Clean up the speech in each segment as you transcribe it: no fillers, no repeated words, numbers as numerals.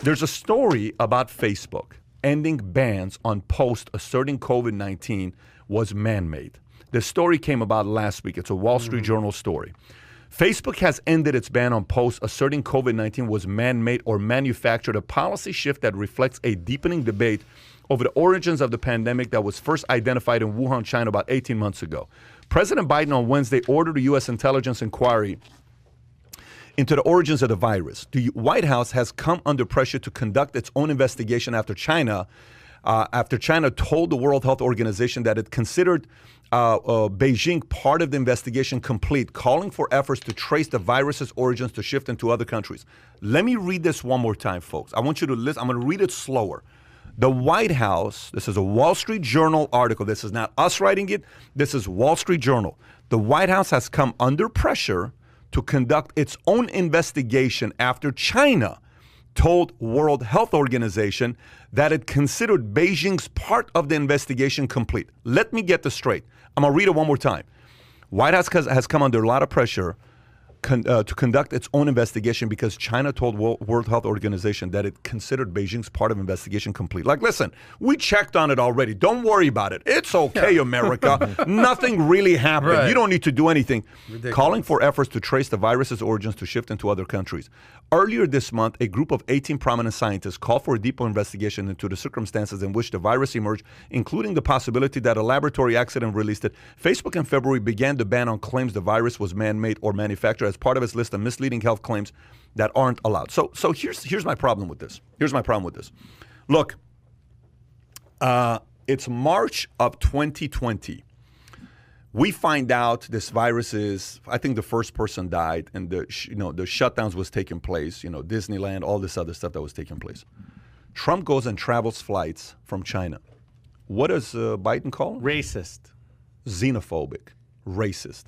There's a story about Facebook ending bans on posts asserting COVID-19 was man-made. The story came about last week. It's a Wall Street Journal story. Facebook has ended its ban on posts asserting COVID-19 was man-made or manufactured, a policy shift that reflects a deepening debate over the origins of the pandemic that was first identified in Wuhan, China about 18 months ago. President Biden on Wednesday ordered a U.S. intelligence inquiry into the origins of the virus. The White House has come under pressure to conduct its own investigation after China told the World Health Organization that it considered Beijing part of the investigation complete, calling for efforts to trace the virus's origins to shift into other countries. Let me read this one more time, folks. I want you to listen. I'm going to read it slower. The White House, this is a Wall Street Journal article. This is not us writing it. This is Wall Street Journal. The White House has come under pressure to conduct its own investigation after China told World Health Organization that it considered Beijing's part of the investigation complete. Let me get this straight. I'm going to read it one more time. White House has come under a lot of pressure to conduct its own investigation because China told World Health Organization that it considered Beijing's part of investigation complete. Like, listen, we checked on it already. Don't worry about it. It's okay, America. Nothing really happened. Right. You don't need to do anything. Ridiculous. Calling for efforts to trace the virus's origins to shift into other countries. Earlier this month, a group of 18 prominent scientists called for a deeper investigation into the circumstances in which the virus emerged, including the possibility that a laboratory accident released it. Facebook in February began the ban on claims the virus was man-made or manufactured as part of its list of misleading health claims that aren't allowed. So here's my problem with this. Look, it's March of 2020. We find out this virus is, I think the first person died and the shutdowns was taking place, Disneyland, all this other stuff that was taking place. Trump goes and travels flights from China. What does Biden call? Racist. Xenophobic. Racist.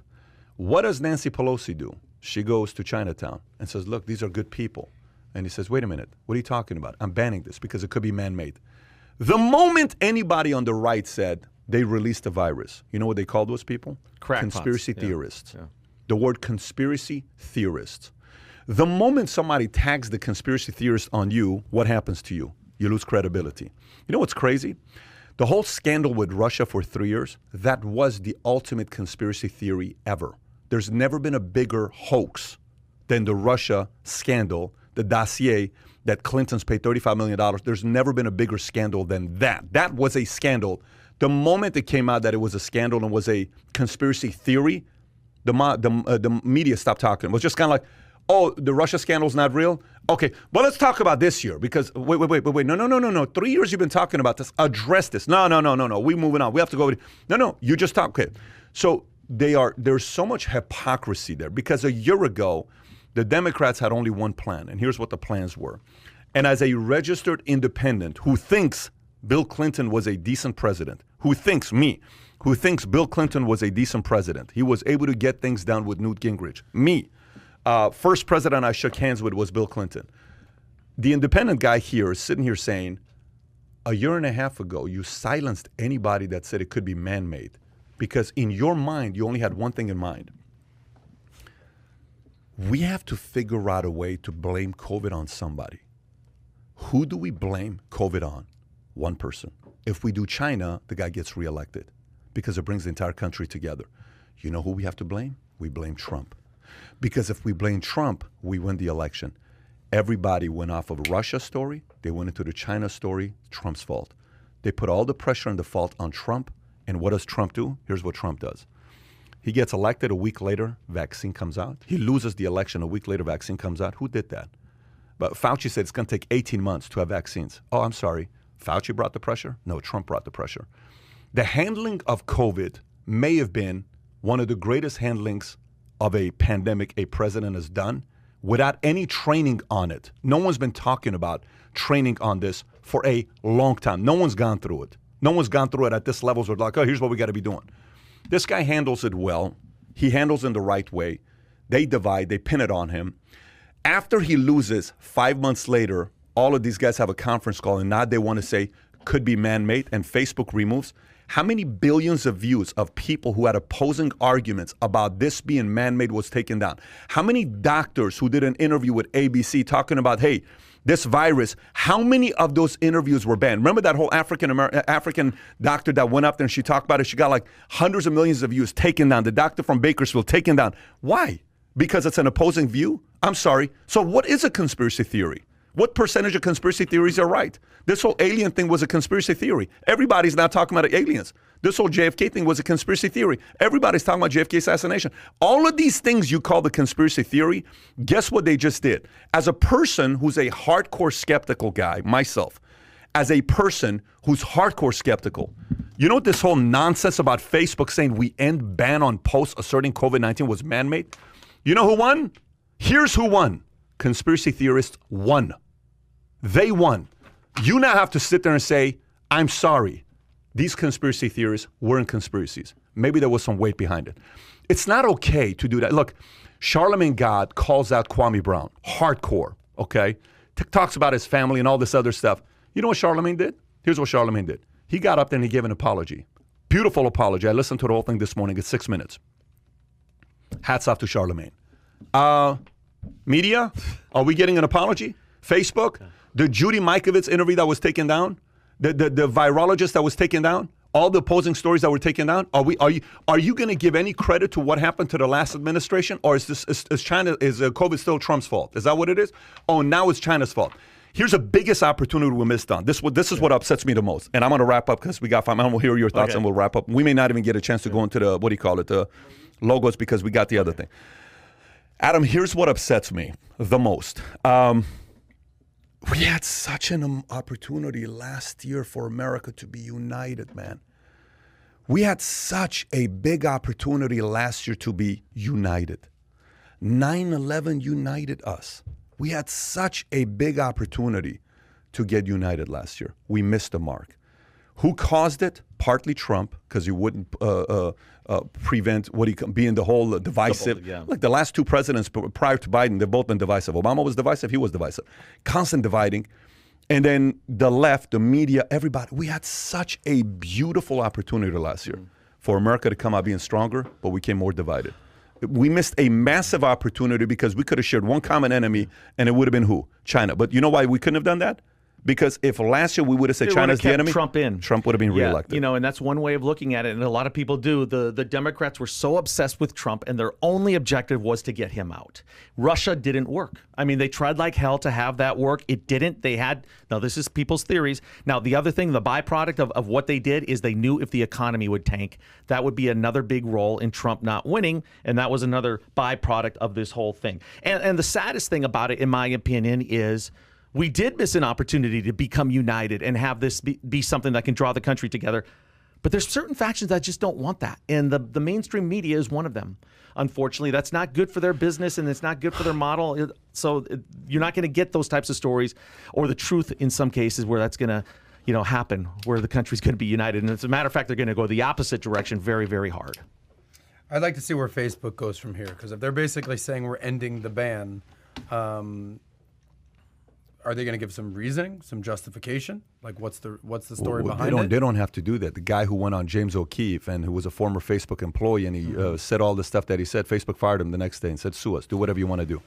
What does Nancy Pelosi do? She goes to Chinatown and says, look, these are good people. And he says, wait a minute, what are you talking about? I'm banning this because it could be man-made. The moment anybody on the right said they released the virus, you know what they called those people? Crackpots. Conspiracy theorists. Yeah. The word conspiracy theorists. The moment somebody tags the conspiracy theorist on you, what happens to you? You lose credibility. You know what's crazy? The whole scandal with Russia for 3 years, that was the ultimate conspiracy theory ever. There's never been a bigger hoax than the Russia scandal, the dossier that Clinton's paid $35 million. There's never been a bigger scandal than that. That was a scandal. The moment it came out that it was a scandal and was a conspiracy theory, the media stopped talking. It was just kind of like, oh, the Russia scandal's not real? Okay, well, let's talk about this year because, wait. No. 3 years you've been talking about this. Address this. No. We're moving on. We have to go. No, you just talk. Okay. So there's so much hypocrisy there because a year ago, the Democrats had only one plan, and here's what the plans were. And as a registered independent who thinks Bill Clinton was a decent president, who thinks Bill Clinton was a decent president, he was able to get things done with Newt Gingrich. First president I shook hands with was Bill Clinton. The independent guy here is sitting here saying, a year and a half ago, you silenced anybody that said it could be man-made because in your mind, you only had one thing in mind. We have to figure out a way to blame COVID on somebody. Who do we blame COVID on? One person. If we do China, the guy gets reelected because it brings the entire country together. You know who we have to blame? We blame Trump. Because if we blame Trump, we win the election. Everybody went off of a Russia story. They went into the China story. Trump's fault. They put all the pressure and the fault on Trump. And what does Trump do? Here's what Trump does. He gets elected a week later, vaccine comes out. He loses the election a week later, vaccine comes out. Who did that? But Fauci said it's going to take 18 months to have vaccines. Oh, I'm sorry. Fauci brought the pressure? No, Trump brought the pressure. The handling of COVID may have been one of the greatest handlings of a pandemic a president has done without any training on it. No one's been talking about training on this for a long time. No one's gone through it. No one's gone through it at this level. So it's like, oh, here's what we got to be doing. This guy handles it well. He handles it in the right way. They divide. They pin it on him. After he loses, 5 months later, all of these guys have a conference call, and now they want to say could be man-made, and Facebook removes. How many billions of views of people who had opposing arguments about this being man-made was taken down? How many doctors who did an interview with ABC talking about, hey, this virus, how many of those interviews were banned? Remember that whole African doctor that went up there and she talked about it? She got like hundreds of millions of views taken down. The doctor from Bakersfield taken down. Why? Because it's an opposing view? I'm sorry. So what is a conspiracy theory? What percentage of conspiracy theories are right? This whole alien thing was a conspiracy theory. Everybody's now talking about aliens. This whole JFK thing was a conspiracy theory. Everybody's talking about JFK assassination. All of these things you call the conspiracy theory, guess what they just did? As a person who's a hardcore skeptical guy, myself, as a person who's hardcore skeptical, you know what this whole nonsense about Facebook saying we end ban on posts asserting COVID-19 was man-made? You know who won? Here's who won. Conspiracy theorists won. They won. You now have to sit there and say, I'm sorry. These conspiracy theories weren't conspiracies. Maybe there was some weight behind it. It's not okay to do that. Look, Charlemagne God calls out Kwame Brown. Hardcore, okay? Talks about his family and all this other stuff. You know what Charlemagne did? Here's what Charlemagne did. He got up there and he gave an apology. Beautiful apology. I listened to the whole thing this morning. It's 6 minutes. Hats off to Charlemagne. Media, are we getting an apology? Facebook, the Judy Mikovits interview that was taken down, the virologist that was taken down, all the opposing stories that were taken down. Are you going to give any credit to what happened to the last administration, or is COVID still Trump's fault? Is that what it is? Oh, now it's China's fault. Here's the biggest opportunity we missed on. This is what upsets me the most, and I'm going to wrap up because we got 5 minutes. We'll hear your thoughts and we'll wrap up. We may not even get a chance to go into the logos because we got the other thing. Adam, here's what upsets me the most. We had such an opportunity last year for America to be united, man. We had such a big opportunity last year to be united. 9/11 united us. We had such a big opportunity to get united last year. We missed the mark. Who caused it? Partly Trump, because he wouldn't prevent being the whole divisive. Like the last two presidents prior to Biden, they've both been divisive. Obama was divisive, he was divisive. Constant dividing. And then the left, the media, everybody. We had such a beautiful opportunity last year for America to come out being stronger, but we came more divided. We missed a massive opportunity because we could have shared one common enemy, and it would have been who? China. But you know why we couldn't have done that? Because if last year we would have said China's the enemy, Trump would have been reelected. You know, and that's one way of looking at it, and a lot of people do. The Democrats were so obsessed with Trump, and their only objective was to get him out. Russia didn't work. I mean, they tried like hell to have that work. It didn't. Now this is people's theories. Now, the other thing, the byproduct of what they did is they knew if the economy would tank, that would be another big role in Trump not winning, and that was another byproduct of this whole thing. And the saddest thing about it, in my opinion, is we did miss an opportunity to become united and have this be something that can draw the country together. But there's certain factions that just don't want that. And the mainstream media is one of them. Unfortunately, that's not good for their business and it's not good for their model. So you're not going to get those types of stories or the truth in some cases where that's going to happen, where the country's going to be united. And as a matter of fact, they're going to go the opposite direction very, very hard. I'd like to see where Facebook goes from here, because if they're basically saying we're ending the ban, are they going to give some reasoning, some justification? Like, what's the story behind it? They don't have to do that. The guy who went on James O'Keefe and who was a former Facebook employee and he said all the stuff that he said, Facebook fired him the next day and said, sue us. Do whatever you want to do.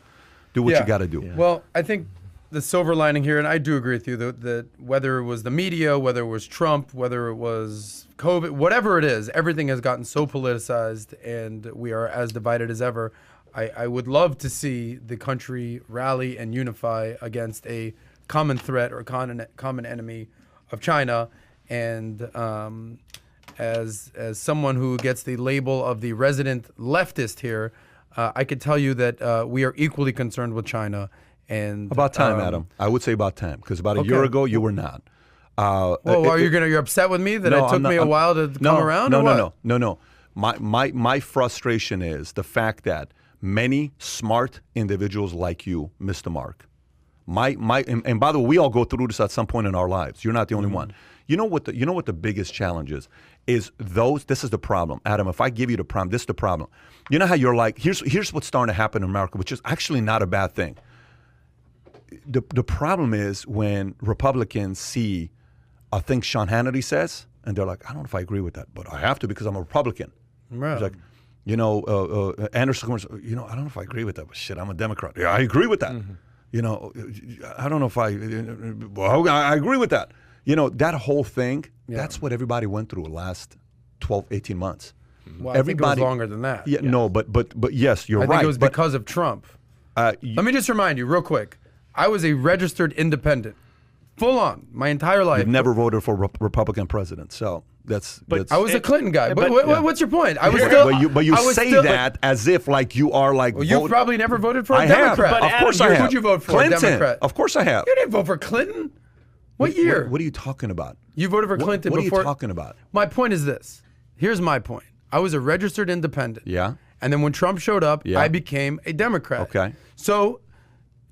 Do what you got to do. Yeah. Well, I think the silver lining here, and I do agree with you, that whether it was the media, whether it was Trump, whether it was COVID, whatever it is, everything has gotten so politicized and we are as divided as ever. I would love to see the country rally and unify against a common threat or common enemy of China. And as someone who gets the label of the resident leftist here, I could tell you that we are equally concerned with China. And about time, Adam. I would say about time, because about a year ago you were not. You're upset with me that it took me a while to come around? No. My frustration is the fact that many smart individuals like you missed the mark. And by the way, we all go through this at some point in our lives. You're not the only one. You know what the biggest challenge is this is the problem. Adam, if I give you the problem, this is the problem. You know how you're like, here's what's starting to happen in America, which is actually not a bad thing. The problem is when Republicans see a thing Sean Hannity says, And they're like, I don't know if I agree with that, but I have to because I'm a Republican. Right. He's like, Anderson Cooper's, I don't know if I agree with that, but shit, I'm a Democrat. Yeah, I agree with that. I don't know if I agree with that. That whole thing, that's what everybody went through the last 12, 18 months. Well, I think it was longer than that. Yeah, no, but yes, you're right. I think it was because of Trump. Let me just remind you real quick. I was a registered independent, full on, my entire life. You've never voted for Republican president, so that's. I was a Clinton guy. But what's your point? I was But you say that as if like you are like. Well, you probably never voted for a Democrat. Of course I have. Who'd you vote for? Clinton. A Democrat. Of course I have. You didn't vote for Clinton. What year? What are you talking about? You voted for Clinton before. What are you talking about? My point is this. Here's my point. I was a registered independent. Yeah. And then when Trump showed up, I became a Democrat. Okay. So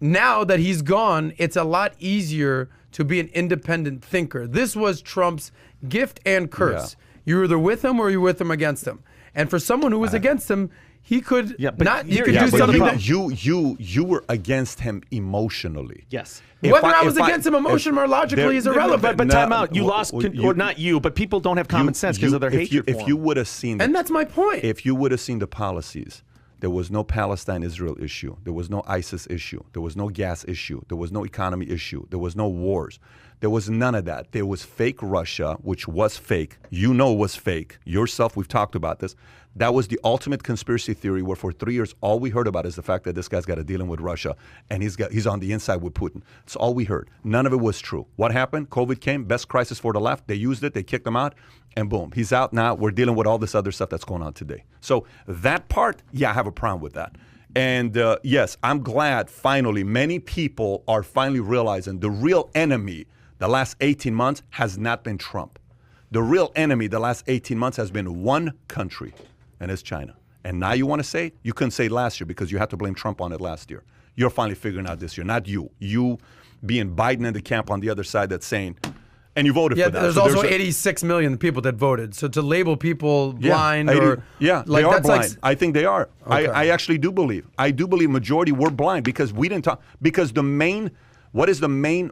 now that he's gone, it's a lot easier to be an independent thinker. This was Trump's gift and curse. Yeah. You're either with him or you're with him against him. And for someone who was against him, he could do something that you were against him emotionally. Yes. Whether I was against him emotionally or logically is irrelevant. But time out. You lost, or not you, but people don't have common sense because of their hatred for him. If you would have seen, and that's my point. If you would have seen the policies, there was no Palestine-Israel issue. There was no ISIS issue. There was no gas issue. There was no economy issue. There was no wars. There was none of that. There was fake Russia, which was fake. Was fake. Yourself, we've talked about this. That was the ultimate conspiracy theory where for 3 years, all we heard about is the fact that this guy's got a dealing with Russia and he's on the inside with Putin. That's all we heard. None of it was true. What happened? COVID came, best crisis for the left. They used it. They kicked him out. And boom, he's out now. We're dealing with all this other stuff that's going on today. So that part, I have a problem with that. And yes, I'm glad finally many people are finally realizing the real enemy the last 18 months has not been Trump. The real enemy the last 18 months has been one country, and it's China. And now you want to say it? You couldn't say it last year because you had to blame Trump on it last year. You're finally figuring out this year, not you. You being Biden in the camp on the other side that's saying, and you voted for that. There's also 86 million people that voted. So to label people blind they are that's blind. I think they are. Okay. I actually do believe. I do believe majority were blind because we didn't talk. Because what is the main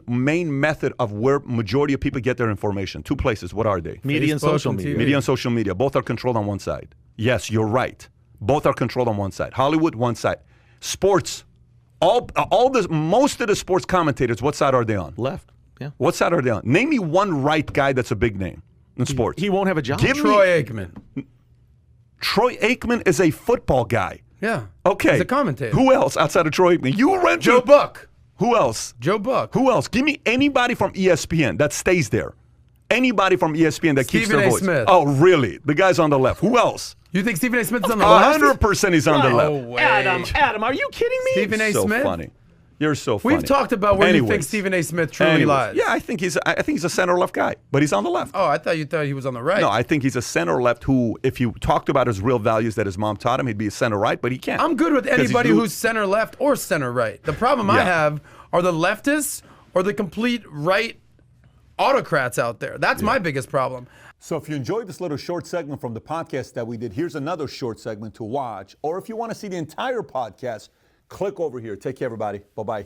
method of where majority of people get their information? Two places. What are they? Media and social media. Media and social media. Both are controlled on one side. Yes, you're right. Both are controlled on one side. Hollywood, one side. Sports. Most of the sports commentators, what side are they on? Left. Yeah. What side are they on? Name me one right guy that's a big name in sports. He won't have a job. Troy Aikman. Troy Aikman is a football guy. Yeah. Okay. He's a commentator. Who else outside of Troy Aikman? Joe Buck. Who else? Joe Buck. Who else? Give me anybody from ESPN that stays there. Anybody from ESPN that keeps their voice. Smith. Oh, really? The guy's on the left. Who else? You think Stephen A. Smith's on the left? 100% he's on the left. No way. Adam, are you kidding me? Stephen A. Smith? So funny. You're so funny. We've talked about where you think Stephen A. Smith truly lies. Yeah, I think he's a center left guy, but he's on the left. Oh, I thought you thought he was on the right. No, I think he's a center left who, if you talked about his real values that his mom taught him, he'd be a center right, but he can't. I'm good with anybody who's center left or center right. The problem I have are the leftists or the complete right autocrats out there. That's my biggest problem. So if you enjoyed this little short segment from the podcast that we did, here's another short segment to watch. Or if you want to see the entire podcast, click over here. Take care, everybody. Bye-bye.